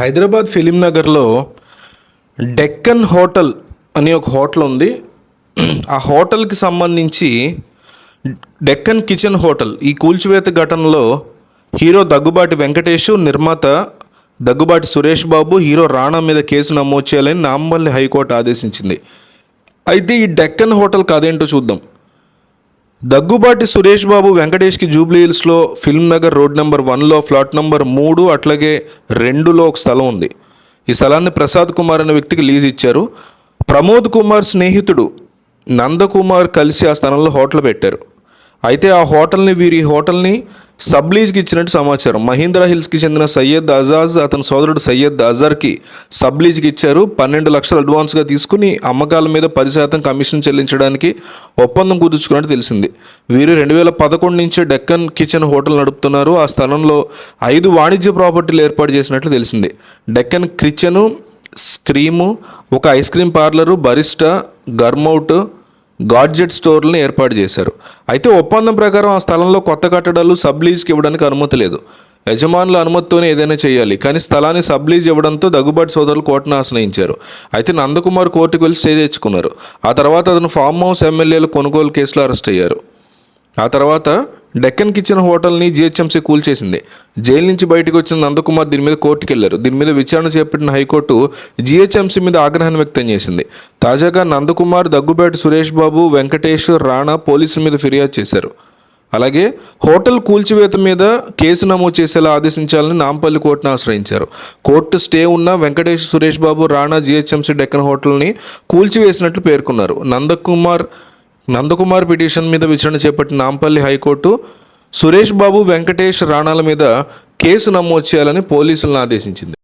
Hyderabad film నగర్లో Deccan hotel అని ఒక హోటల్ ఉంది. ఆ హోటల్కి సంబంధించి డెక్కన్ కిచెన్ హోటల్ ఈ కూల్చివేత ఘటనలో హీరో దగ్గుబాటి వెంకటేష్, నిర్మాత దగ్గుబాటి సురేష్ బాబు, హీరో రాణా మీద కేసు నమోదు చేయాలని నాంపల్లి హైకోర్టు ఆదేశించింది. అయితే ఈ డెక్కన్ హోటల్ కథేంటో చూద్దాం. దగ్గుబాటి సురేష్ బాబు వెంకటేష్కి జూబ్లీ హిల్స్లో ఫిల్మ్ నగర్ రోడ్ నెంబర్ 1లో ఫ్లాట్ నెంబర్ 3 అట్లాగే 2లో ఒక స్థలం ఉంది. ఈ స్థలాన్ని ప్రసాద్ కుమార్ అనే వ్యక్తికి లీజ్ ఇచ్చారు. ప్రమోద్ కుమార్ స్నేహితుడు నందకుమార్ కలిసి ఆ స్థలంలో హోటల్ పెట్టారు. అయితే ఆ హోటల్ని సబ్ లీజ్కి ఇచ్చినట్టు సమాచారం. మహీంద్రా హిల్స్కి చెందిన సయ్యద్ అజాజ్ అతని సోదరుడు సయ్యద్ అజర్కి సబ్ లీజ్కి ఇచ్చారు. 12 లక్షలు అడ్వాన్స్గా తీసుకుని అమ్మకాల మీద 10% కమిషన్ చెల్లించడానికి ఒప్పందం కుదుర్చుకున్నట్టు తెలిసింది. వీరు 2011 నుంచే డెక్కన్ కిచెన్ హోటల్ నడుపుతున్నారు. ఆ స్థలంలో 5 వాణిజ్య ప్రాపర్టీలు ఏర్పాటు చేసినట్లు తెలిసింది. డెక్కన్ కిచెను, స్క్రీము, ఒక ఐస్ క్రీమ్ పార్లరు, బరిస్టా, గర్మౌట్, గాడ్జెట్ స్టోర్లను ఏర్పాటు చేశారు. అయితే ఒప్పందం ప్రకారం ఆ స్థలంలో కొత్త కట్టడాలు సబ్ లీజ్కి ఇవ్వడానికి అనుమతి లేదు. యజమానుల అనుమతితోనే ఏదైనా చేయాలి. కానీ స్థలాన్ని సబ్ లీజ్ ఇవ్వడంతో దగ్గుబాటి సోదరులు కోర్టును ఆశ్రయించారు. అయితే నందకుమార్ కోర్టుకు వెళ్ళి స్టే తెచ్చుకున్నారు. ఆ తర్వాత అతను ఫామ్ హౌస్ ఎమ్మెల్యేల కొనుగోలు కేసులో అరెస్ట్ అయ్యారు. ఆ తర్వాత డెక్కన్ కిచెన్ హోటల్ని జిహెచ్ఎంసీ కూల్చేసింది. జైలు నుంచి బయటకు వచ్చిన నందకుమార్ దీని మీద కోర్టుకు వెళ్లారు. దీని మీద విచారణ చేపట్టిన హైకోర్టు జిహెచ్ఎంసీ మీద ఆగ్రహాన్ని వ్యక్తం చేసింది. తాజాగా నందకుమార్, దగ్గుబాటి సురేష్ బాబు, వెంకటేష్, రాణా పోలీసుల మీద ఫిర్యాదు చేశారు. అలాగే హోటల్ కూల్చివేత మీద కేసు నమోదు చేసేలా ఆదేశించాలని నాంపల్లి కోర్టును ఆశ్రయించారు. కోర్టు స్టే ఉన్న వెంకటేష్, సురేష్ బాబు, రాణా జిహెచ్ఎంసీ డెక్కన్ హోటల్ని కూల్చివేసినట్లు పేర్కొన్నారు. నందకుమార్ పిటిషన్ మీద విచారణ చేపట్టిన నాంపల్లి హైకోర్టు సురేష్ బాబు, వెంకటేష్, రాణాల మీద కేసు నమోదు చేయాలని పోలీసులను ఆదేశించింది.